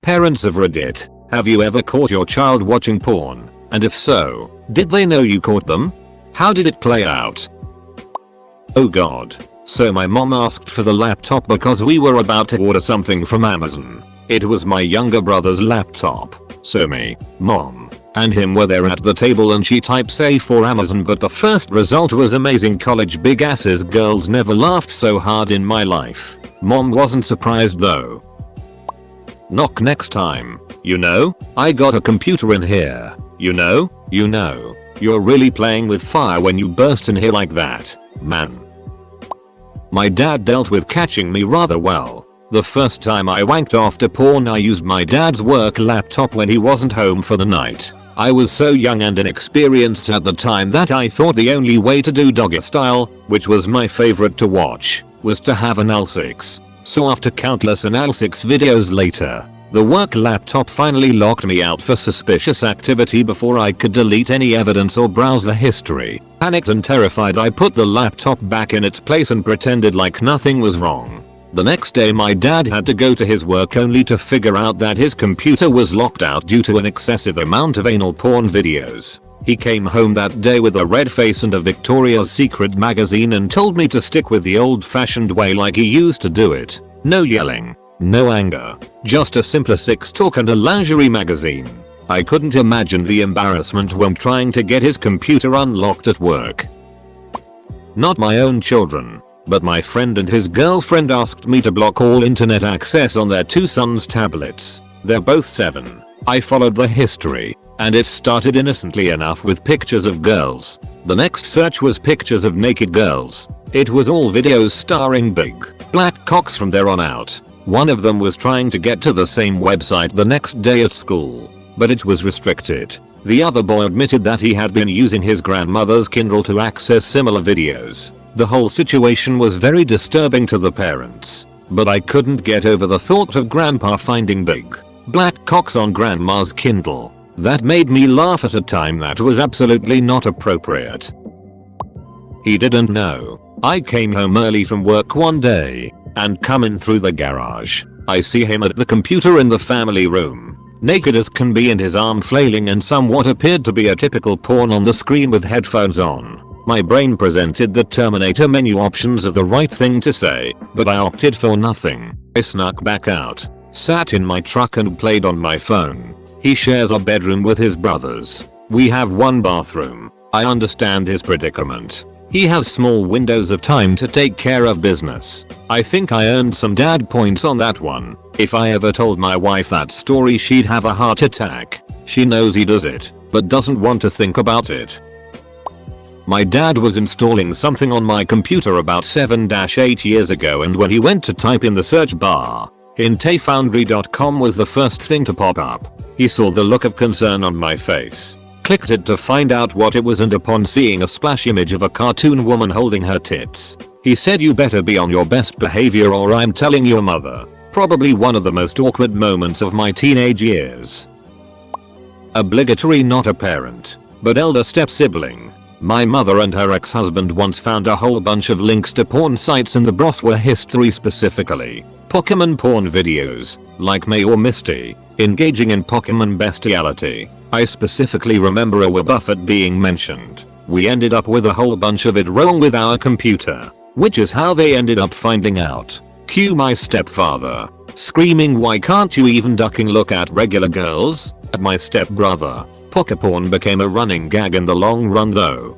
Parents of Reddit, have you ever caught your child watching porn? And if so, did they know you caught them? How did it play out? Oh god. So my mom asked for the laptop because we were about to order something from Amazon. It was my younger brother's laptop. So me, mom, and him were there at the table and she typed say for Amazon, but the first result was amazing college big asses. Girls never laughed so hard in my life. Mom wasn't surprised though. Knock next time. You know, I got a computer in here. You know, you're really playing with fire when you burst in here like that, man. My dad dealt with catching me rather well. The first time I wanked after porn, I used my dad's work laptop when he wasn't home for the night. I was so young and inexperienced at the time that I thought the only way to do doggy style, which was my favorite to watch, was to have an L6. So after countless L6 videos later, the work laptop finally locked me out for suspicious activity before I could delete any evidence or browser history. Panicked and terrified, I put the laptop back in its place and pretended like nothing was wrong. The next day my dad had to go to his work only to figure out that his computer was locked out due to an excessive amount of anal porn videos. He came home that day with a red face and a Victoria's Secret magazine and told me to stick with the old-fashioned way like he used to do it. No yelling, no anger, just a simpler sex talk and a lingerie magazine. I couldn't imagine the embarrassment when trying to get his computer unlocked at work. Not my own children, but my friend and his girlfriend asked me to block all internet access on their two sons' tablets. They're both 7. I followed the history, and it started innocently enough with pictures of girls. The next search was pictures of naked girls. It was all videos starring big, black cocks from there on out. One of them was trying to get to the same website the next day at school, but it was restricted. The other boy admitted that he had been using his grandmother's Kindle to access similar videos. The whole situation was very disturbing to the parents, but I couldn't get over the thought of grandpa finding big, black cocks on grandma's Kindle. That made me laugh at a time that was absolutely not appropriate. He didn't know. I came home early from work one day, and coming through the garage, I see him at the computer in the family room, naked as can be and his arm flailing in somewhat appeared to be a typical porn on the screen with headphones on. My brain presented the Terminator menu options of the right thing to say, but I opted for nothing. I snuck back out, sat in my truck and played on my phone. He shares a bedroom with his brothers. We have one bathroom. I understand his predicament. He has small windows of time to take care of business. I think I earned some dad points on that one. If I ever told my wife that story, she'd have a heart attack. She knows he does it, but doesn't want to think about it. My dad was installing something on my computer about 7-8 years ago, and when he went to type in the search bar, intayfoundry.com was the first thing to pop up. He saw the look of concern on my face, clicked it to find out what it was, and upon seeing a splash image of a cartoon woman holding her tits, he said, "You better be on your best behavior or I'm telling your mother." Probably one of the most awkward moments of my teenage years. Obligatory not a parent, but elder step sibling. My mother and her ex-husband once found a whole bunch of links to porn sites in the browser history, specifically Pokemon porn videos, like May or Misty, engaging in Pokemon bestiality. I specifically remember a Webbuffet being mentioned. We ended up with a whole bunch of it wrong with our computer, which is how they ended up finding out. Cue my stepfather screaming, "Why can't you even ducking look at regular girls?" At my stepbrother. Pokeporn became a running gag in the long run though.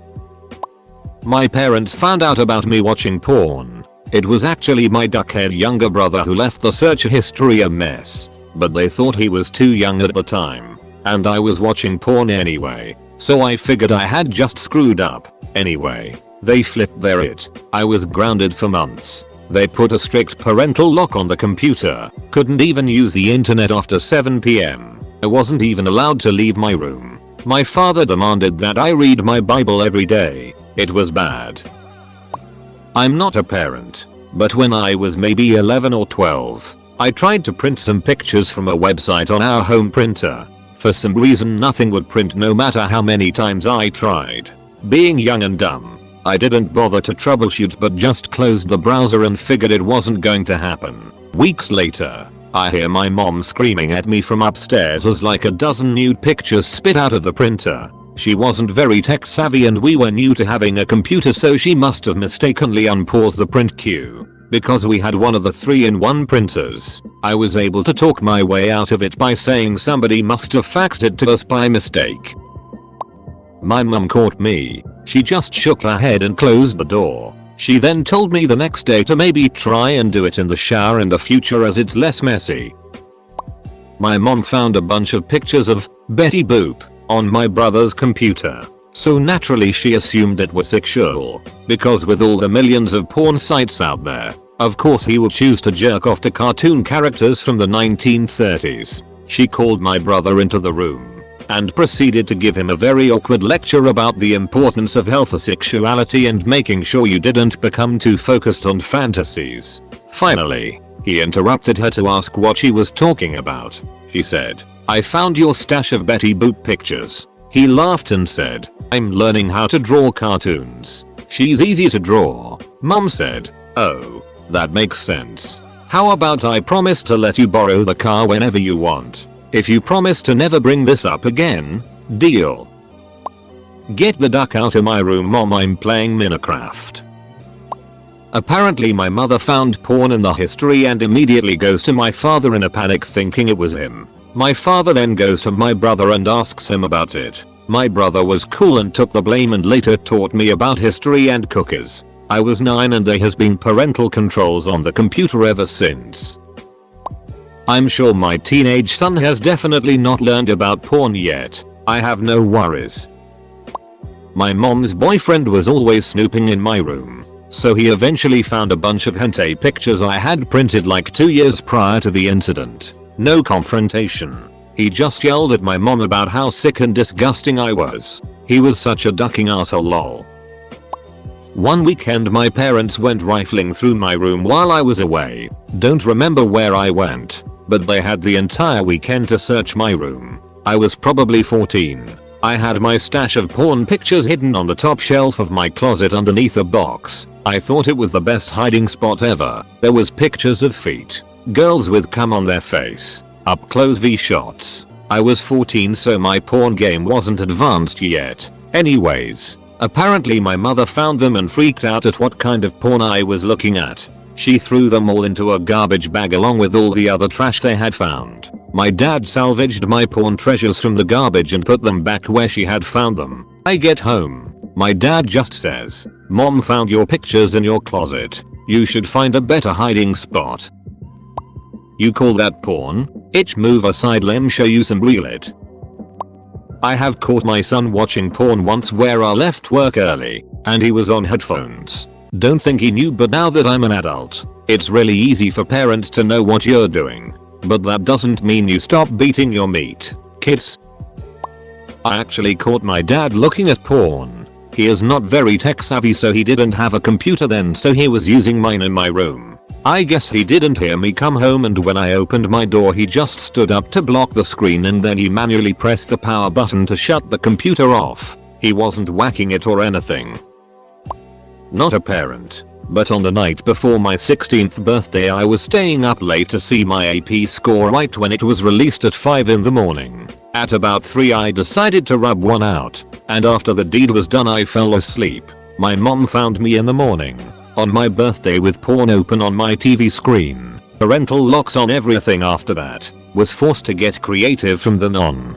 My parents found out about me watching porn. It was actually my duckhead younger brother who left the search history a mess, but they thought he was too young at the time, and I was watching porn anyway, so I figured I had just screwed up. Anyway, they flipped their it. I was grounded for months. They put a strict parental lock on the computer, couldn't even use the internet after 7 PM. I wasn't even allowed to leave my room. My father demanded that I read my Bible every day. It was bad. I'm not a parent, but when I was maybe 11 or 12, I tried to print some pictures from a website on our home printer. For some reason nothing would print no matter how many times I tried. Being young and dumb, I didn't bother to troubleshoot but just closed the browser and figured it wasn't going to happen. Weeks later, I hear my mom screaming at me from upstairs as like a dozen nude pictures spit out of the printer. She wasn't very tech savvy and we were new to having a computer, so she must have mistakenly unpaused the print queue. Because we had one of the 3-in-1 printers, I was able to talk my way out of it by saying somebody must have faxed it to us by mistake. My mum caught me. She just shook her head and closed the door. She then told me the next day to maybe try and do it in the shower in the future as it's less messy. My mom found a bunch of pictures of Betty Boop on my brother's computer. So naturally she assumed it was sexual, because with all the millions of porn sites out there, of course he would choose to jerk off to cartoon characters from the 1930s. She called my brother into the room and proceeded to give him a very awkward lecture about the importance of healthy sexuality and making sure you didn't become too focused on fantasies. Finally, he interrupted her to ask what she was talking about. She said, "I found your stash of Betty Boop pictures." He laughed and said, "I'm learning how to draw cartoons. She's easy to draw." Mum said, "Oh, that makes sense. How about I promise to let you borrow the car whenever you want, if you promise to never bring this up again? Deal?" Get the duck out of my room, Mom, I'm playing Minecraft. Apparently my mother found porn in the history and immediately goes to my father in a panic thinking it was him. My father then goes to my brother and asks him about it. My brother was cool and took the blame and later taught me about history and cookies. I was 9 and there has been parental controls on the computer ever since. I'm sure my teenage son has definitely not learned about porn yet. I have no worries. My mom's boyfriend was always snooping in my room, so he eventually found a bunch of hentai pictures I had printed like 2 years prior to the incident. No confrontation. He just yelled at my mom about how sick and disgusting I was. He was such a ducking asshole, lol. One weekend my parents went rifling through my room while I was away. Don't remember where I went, but they had the entire weekend to search my room. I was probably 14. I had my stash of porn pictures hidden on the top shelf of my closet underneath a box. I thought it was the best hiding spot ever. There was pictures of feet, girls with cum on their face, up close V shots. I was 14 so my porn game wasn't advanced yet. Anyways, apparently my mother found them and freaked out at what kind of porn I was looking at. She threw them all into a garbage bag along with all the other trash they had found. My dad salvaged my porn treasures from the garbage and put them back where she had found them. I get home. My dad just says, "Mom found your pictures in your closet. You should find a better hiding spot." You call that porn? Itch, move aside, lem show you some real it. I have caught my son watching porn once where I left work early and he was on headphones. Don't think he knew, but now that I'm an adult, it's really easy for parents to know what you're doing. But that doesn't mean you stop beating your meat, kids. I actually caught my dad looking at porn. He is not very tech savvy so he didn't have a computer then, so he was using mine in my room. I guess he didn't hear me come home and when I opened my door he just stood up to block the screen and then he manually pressed the power button to shut the computer off. He wasn't whacking it or anything. Not a parent, but on the night before my 16th birthday I was staying up late to see my AP score right when it was released at 5 in the morning. At about 3 I decided to rub one out, and after the deed was done I fell asleep. My mom found me in the morning, on my birthday with porn open on my TV screen. Parental locks on everything after that. Was forced to get creative from then on.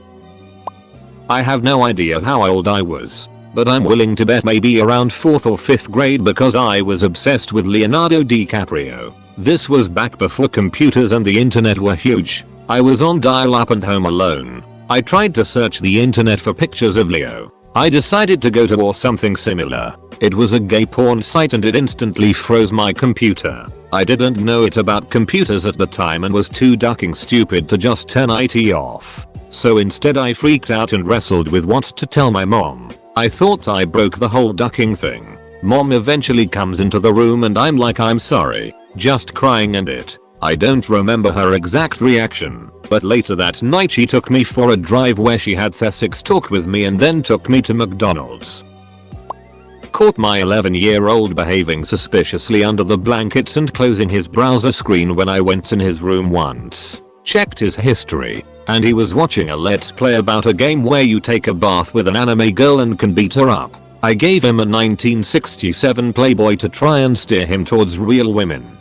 I have no idea how old I was, but I'm willing to bet maybe around 4th or 5th grade because I was obsessed with Leonardo DiCaprio. This was back before computers and the internet were huge. I was on dial-up and home alone. I tried to search the internet for pictures of Leo. I decided to go to or something similar. It was a gay porn site and it instantly froze my computer. I didn't know it about computers at the time and was too ducking stupid to just turn IT off. So instead I freaked out and wrestled with what to tell my mom. I thought I broke the whole ducking thing. Mom eventually comes into the room and I'm like, "I'm sorry," just crying and it. I don't remember her exact reaction, but later that night she took me for a drive where she had sex talk with me and then took me to McDonald's. caught my 11-year-old behaving suspiciously under the blankets and closing his browser screen when I went in his room once. Checked his history, and he was watching a let's play about a game where you take a bath with an anime girl and can beat her up. I gave him a 1967 Playboy to try and steer him towards real women.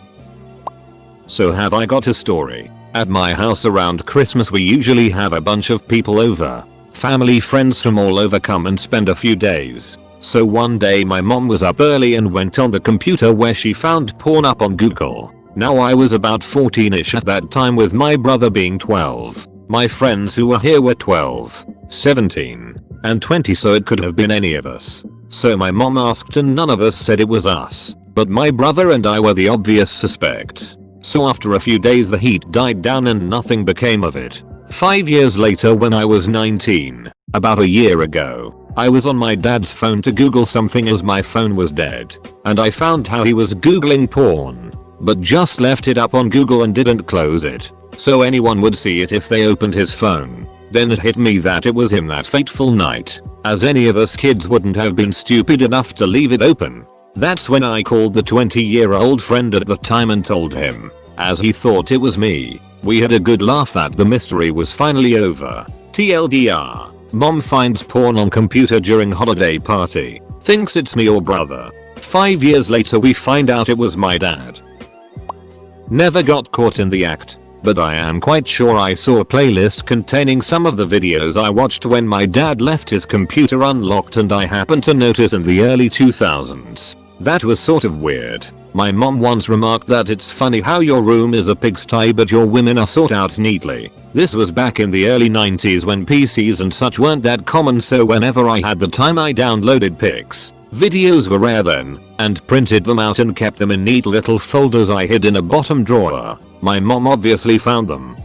So have I got a story. At my house around Christmas we usually have a bunch of people over. Family friends from all over come and spend a few days. So one day my mom was up early and went on the computer where she found porn up on Google. Now I was about 14ish at that time with my brother being 12. My friends who were here were 12, 17, and 20, so it could have been any of us. So my mom asked and none of us said it was us, but my brother and I were the obvious suspects. So after a few days the heat died down and nothing became of it. 5 years later when I was 19, about a year ago, I was on my dad's phone to Google something as my phone was dead, and I found how he was googling porn, but just left it up on Google and didn't close it, so anyone would see it if they opened his phone. Then it hit me that it was him that fateful night, as any of us kids wouldn't have been stupid enough to leave it open. That's when I called the 20-year-old friend at the time and told him, as he thought it was me. We had a good laugh that the mystery was finally over. TLDR, mom finds porn on computer during holiday party, thinks it's me or brother. 5 years later we find out it was my dad. Never got caught in the act, but I am quite sure I saw a playlist containing some of the videos I watched when my dad left his computer unlocked, and I happened to notice in the early 2000s. That was sort of weird. My mom once remarked that it's funny how your room is a pigsty but your women are sorted out neatly. This was back in the early 90s when PCs and such weren't that common, so whenever I had the time I downloaded pics. Videos were rare then, and printed them out and kept them in neat little folders I hid in a bottom drawer. My mom obviously found them.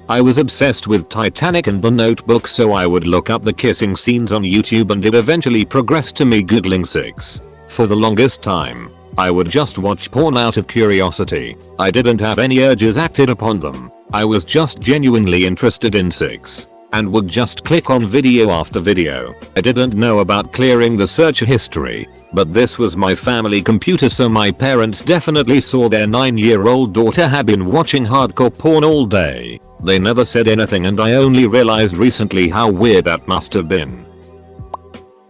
I was obsessed with Titanic and The Notebook, so I would look up the kissing scenes on YouTube, and it eventually progressed to me googling 6. For the longest time, I would just watch porn out of curiosity. I didn't have any urges acted upon them. I was just genuinely interested in 6. And would just click on video after video. I didn't know about clearing the search history, but this was my family computer, so my parents definitely saw their 9-year-old daughter had been watching hardcore porn all day. They never said anything, and I only realized recently how weird that must have been.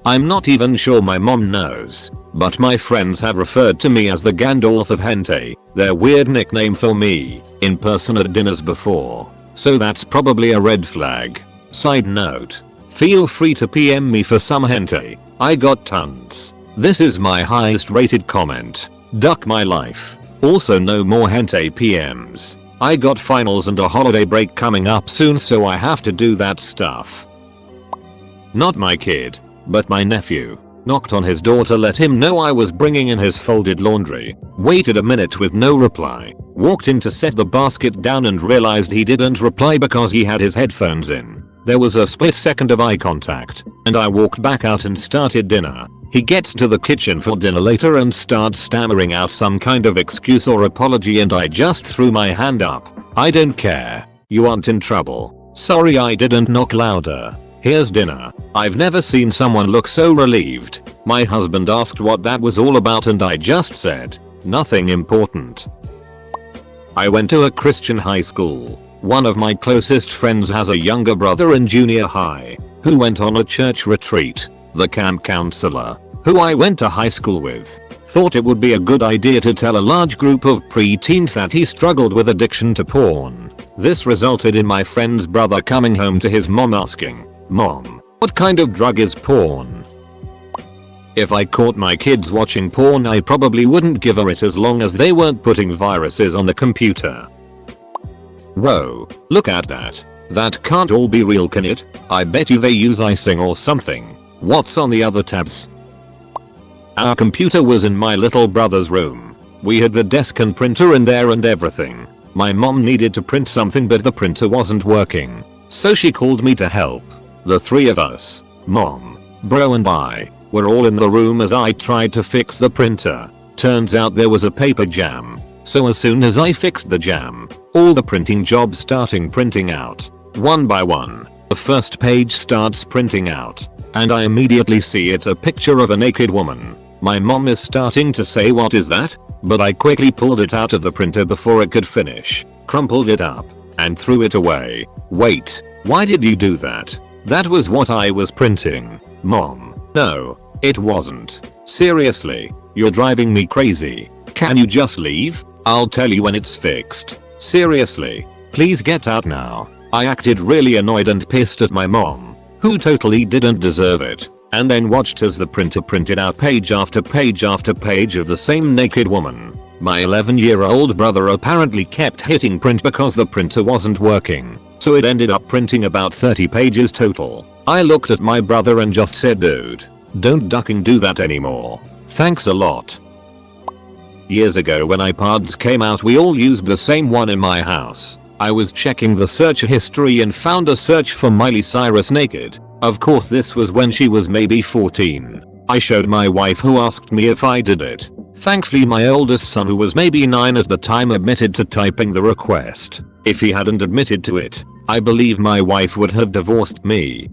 I'm not even sure my mom knows, but my friends have referred to me as the Gandalf of hentai, their weird nickname for me, in person at dinners before. So that's probably a red flag. Side note, feel free to PM me for some hentai. I got tons. This is my highest rated comment. Duck my life. Also no more hentai PMs. I got finals and a holiday break coming up soon, so I have to do that stuff. Not my kid, but my nephew. Knocked on his door to let him know I was bringing in his folded laundry. Waited a minute with no reply. Walked in to set the basket down and realized he didn't reply because he had his headphones in. There was a split second of eye contact, and I walked back out and started dinner. He gets to the kitchen for dinner later and starts stammering out some kind of excuse or apology, and I just threw my hand up. I don't care. You aren't in trouble. Sorry I didn't knock louder. Here's dinner. I've never seen someone look so relieved. My husband asked what that was all about, and I just said, nothing important. I went to a Christian high school. One of my closest friends has a younger brother in junior high, who went on a church retreat. The camp counselor, who I went to high school with, thought it would be a good idea to tell a large group of preteens that he struggled with addiction to porn. This resulted in my friend's brother coming home to his mom asking, "Mom, what kind of drug is porn?" If I caught my kids watching porn, I probably wouldn't give her it as long as they weren't putting viruses on the computer. Whoa, look at that. That can't all be real, can it? I bet you they use icing or something. What's on the other tabs? Our computer was in my little brother's room. We had the desk and printer in there and everything. My mom needed to print something, but the printer wasn't working, so she called me to help. The three of us, mom, bro and I, were all in the room as I tried to fix the printer. Turns out there was a paper jam, so as soon as I fixed the jam, all the printing jobs starting printing out. One by one, the first page starts printing out, and I immediately see it's a picture of a naked woman. My mom is starting to say what is that? But I quickly pulled it out of the printer before it could finish, crumpled it up, and threw it away. Wait, why did you do that? That was what I was printing. Mom, no, it wasn't. Seriously, you're driving me crazy. Can you just leave? I'll tell you when it's fixed. Seriously, please get out now. I acted really annoyed and pissed at my mom, who totally didn't deserve it, and then watched as the printer printed out page after page after page of the same naked woman. My 11-year-old brother apparently kept hitting print because the printer wasn't working, so it ended up printing about 30 pages total. I looked at my brother and just said, dude, don't ducking do that anymore. Thanks a lot. Years ago when iPods came out, we all used the same one in my house. I was checking the search history and found a search for Miley Cyrus naked. Of course this was when she was maybe 14. I showed my wife, who asked me if I did it. Thankfully my oldest son, who was maybe 9 at the time, admitted to typing the request. If he hadn't admitted to it, I believe my wife would have divorced me.